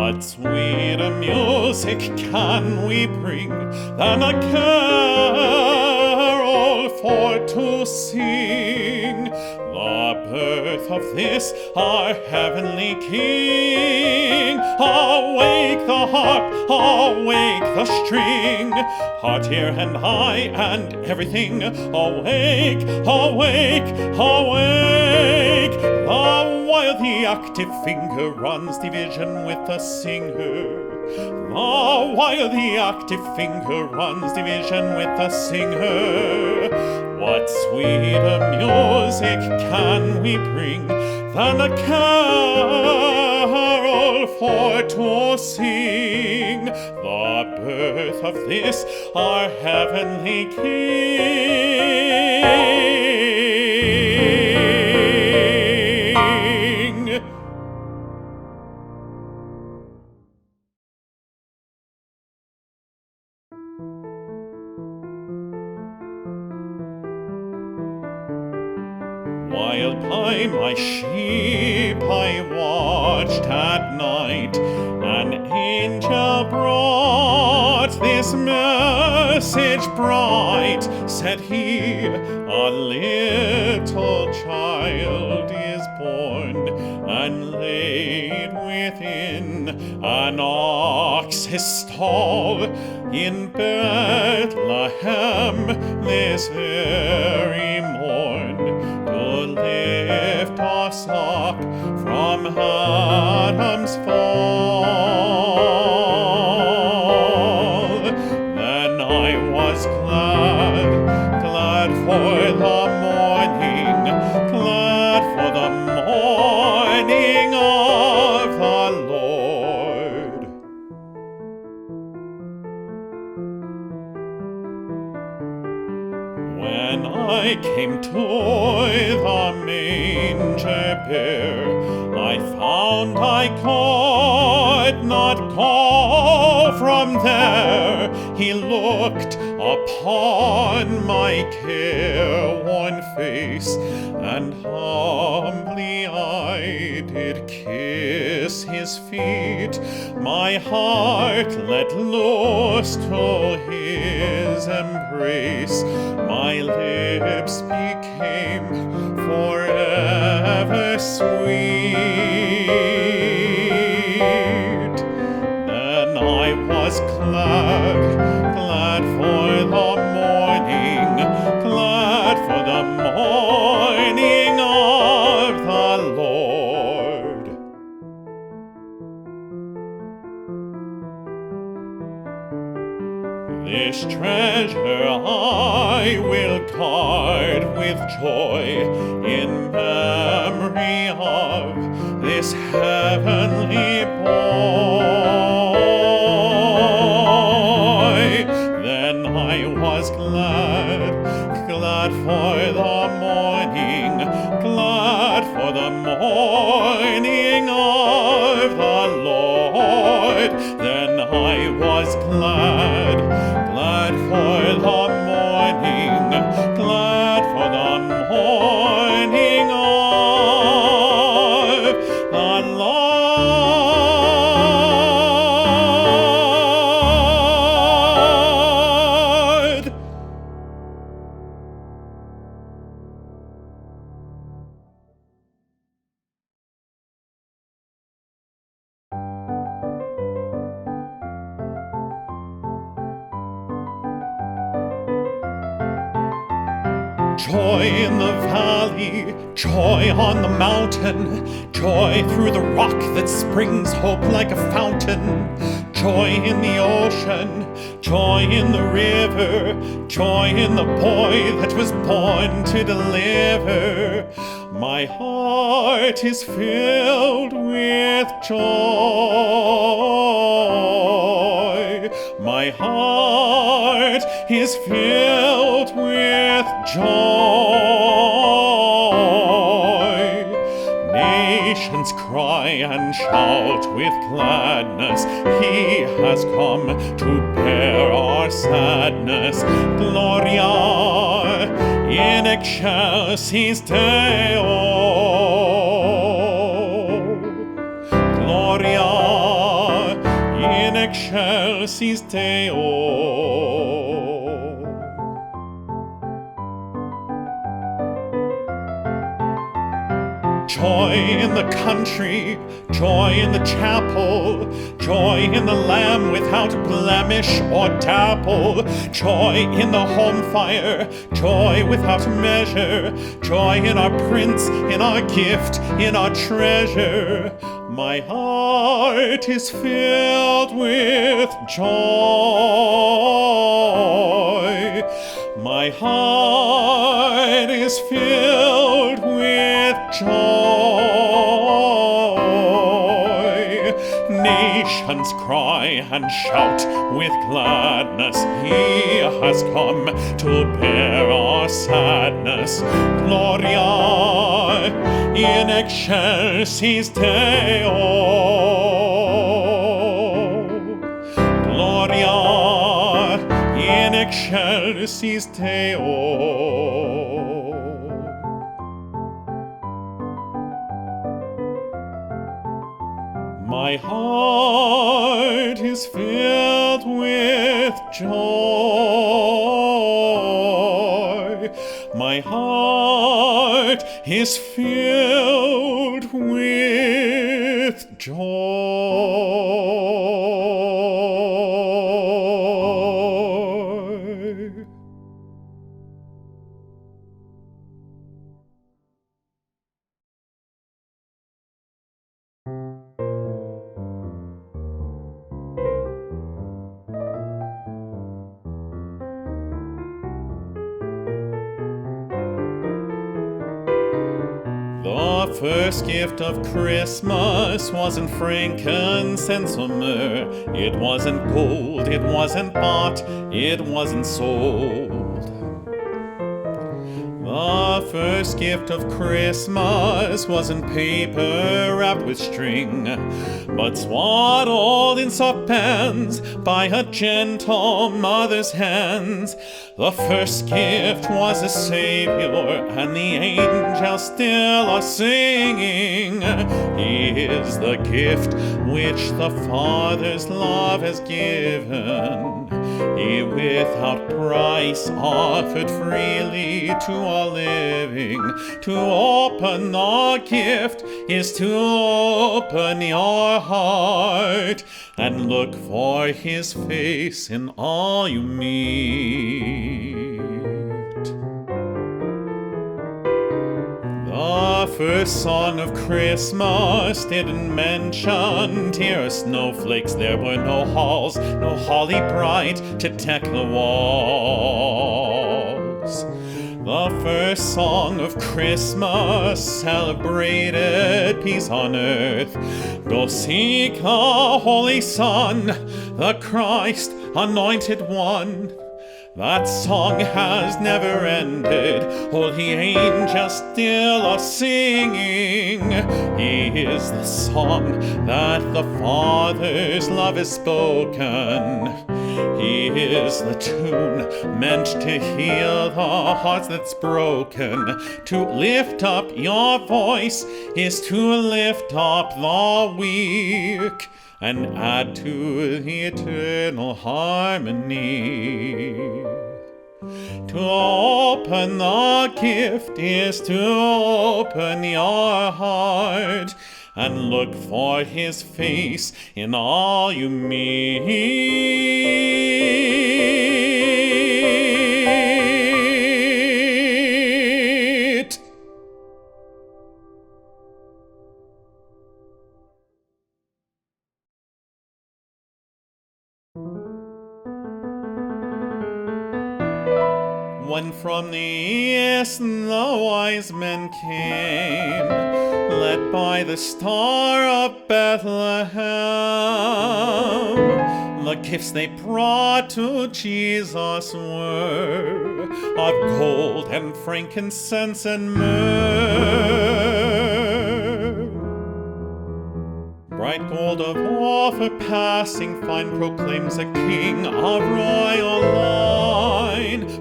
What sweeter music can we bring than a carol for to sing? The birth of this our heavenly King. Awake the harp, awake the string, heart, ear, and eye, and everything. Awake, awake, awake. While the active finger runs division with the singer. While the active finger runs division with the singer. What sweeter music can we bring than a carol for to sing? The birth of this our heavenly King. While by my sheep I watched at night, an angel brought this message bright. Said he, a little child is born, and laid within an ox's stall in Bethlehem this very morn, to lift us up from Adam's fall. Then I was glad, glad for the morning, glad for the morning of the Lord. When I came to the manger bare, I found I could not go from there. He looked upon my careworn face, and humbly I did kiss his feet. My heart let loose to his embrace. My lips became forever sweet. Then I was glad, glad for the morning, glad for the morning of the Lord. This treasure I will guard with joy in memory of this heavenly boy. Then I was glad, glad for the morning, glad for the morning of the Lord. Then I was glad, glad for the morning, glad for the morning of the Lord. Joy in the valley, joy on the mountain, joy through the rock that springs hope like a fountain. Joy in the ocean, joy in the river, joy in the boy that was born to deliver. My heart is filled with joy. My heart is filled with joy. Nations cry and shout with gladness, He has come to bear our sadness. Gloria in excelsis Deo. Gloria excelsis Deo. Joy in the country, joy in the chapel, joy in the Lamb without blemish or dapple, joy in the home fire, joy without measure, joy in our Prince, in our gift, in our treasure. My heart is filled with joy. My heart is filled with joy. Nations cry and shout with gladness. He has come to bear our sadness. Gloria in excelsis Deo. Gloria in excelsis Deo. My heart is filled with joy. My heart is filled with joy. The first gift of Christmas wasn't frankincense or myrrh. It wasn't gold, it wasn't bought, it wasn't sold. The first gift of Christmas wasn't paper wrapped with string, but swaddled in soft bands by a gentle mother's hands. The first gift was a Savior, and the angels still are singing. He is the gift which the Father's love has given. He without price offered freely to all living. To open the gift is to open your heart and look for his face in all you meet. The first song of Christmas didn't mention tear snowflakes. There were no halls, no holly bright to deck the walls. The first song of Christmas celebrated peace on earth. Go seek the Holy Son, the Christ, anointed one. That song has never ended. All the angels still are singing. He is the song that the Father's love has spoken. He is the tune meant to heal the hearts that's broken. To lift up your voice is to lift up the weak and add to the eternal harmony. To open the gift is to open your heart and look for his face in all you meet. When from the east the wise men came, led by the star of Bethlehem, the gifts they brought to Jesus were of gold and frankincense and myrrh. Bright gold of offer passing fine proclaims a king of royal line.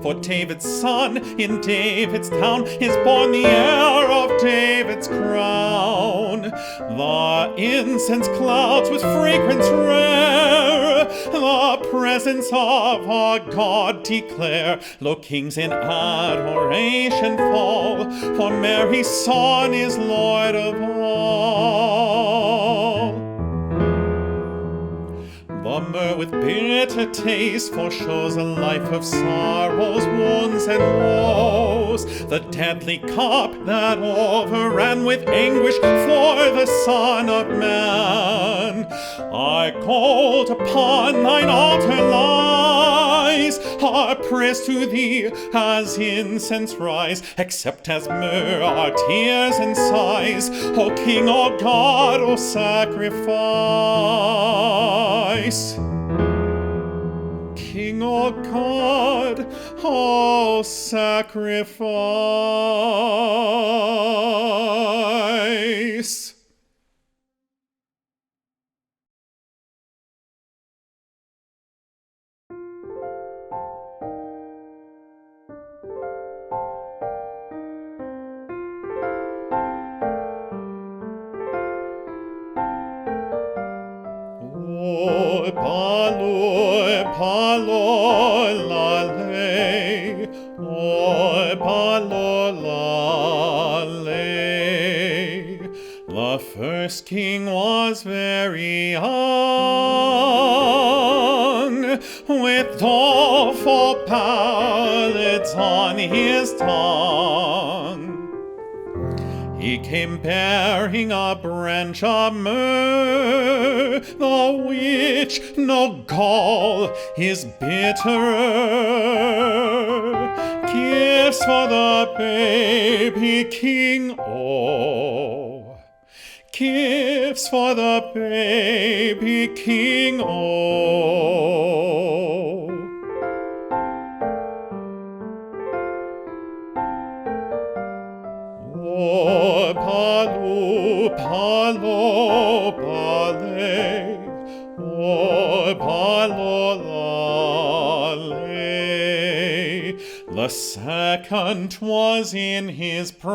For David's son in David's town is born the heir of David's crown. The incense clouds with fragrance rare the presence of our God declare. Lo, kings in adoration fall, for Mary's Son is Lord of all. The myrrh with bitter taste foreshows a life of sorrows, wounds, and woes. The deadly cup that overran with anguish for the Son of Man. Our gold upon thine altar lies, our prayers to thee as incense rise. Accept as myrrh our tears and sighs, O King, O God, O sacrifice. King, O God, O sacrifice. Balor, balor, lale, oh, balor, lale. The first king was very young, with doleful ballads on his tongue. He came bearing a branch of myrrh, the which no gall is bitterer. Gifts for the baby king, oh. Gifts for the baby king, oh. Oh, palu, palo, pale, oh, palo, lale. The second was in his prime,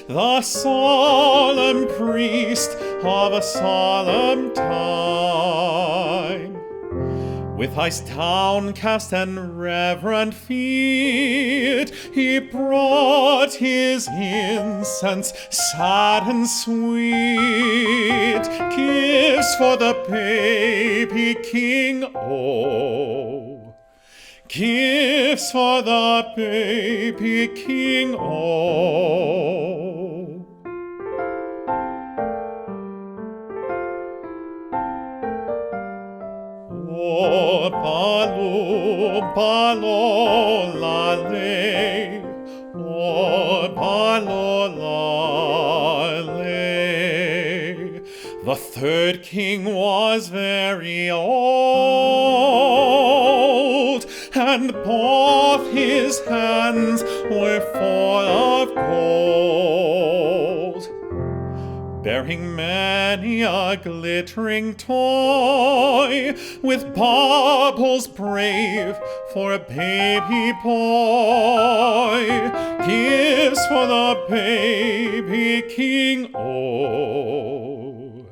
the solemn priest of a solemn time. With eyes downcast and reverent feet, he brought his incense sad and sweet. Gifts for the baby king, oh. Gifts for the baby king, oh. Oh, palu, palo, lale, oh, palo, lale. The third king was very old, and both his hands were full of gold, bearing many a glittering toy, with baubles brave for a baby boy. Gifts for the baby king, oh.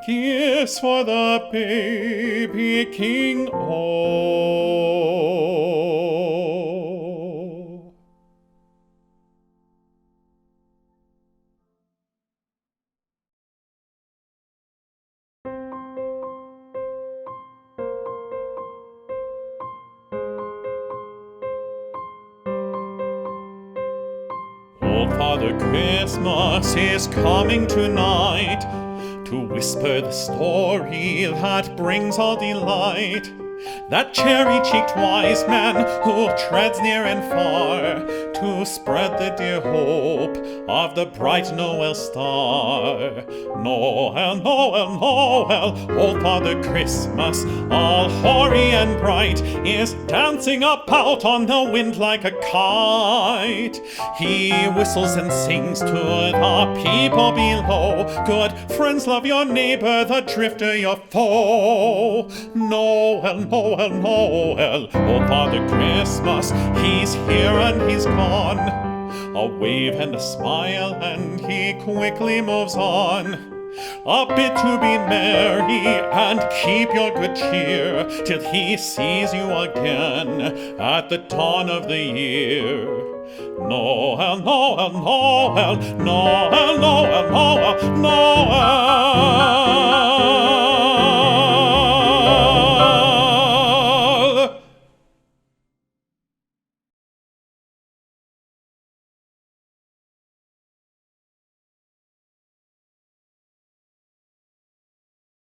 Gifts for the baby king, oh. Old Father Christmas is coming tonight to whisper the story that brings all delight. That cherry-cheeked wise man who treads near and far to spread the dear hope of the bright Noel star. Noel, Noel, Noel, old Father Christmas, all hoary and bright, is dancing about on the wind like a kite. He whistles and sings to the people below. Good friends, love your neighbor, the drifter your foe. Noel, Noel, Noel, old Father Christmas, he's here and he's gone. A wave and a smile and he quickly moves on. A bid to be merry and keep your good cheer till he sees you again at the dawn of the year. Noel, Noel, Noel, Noel, Noel, Noel, Noel.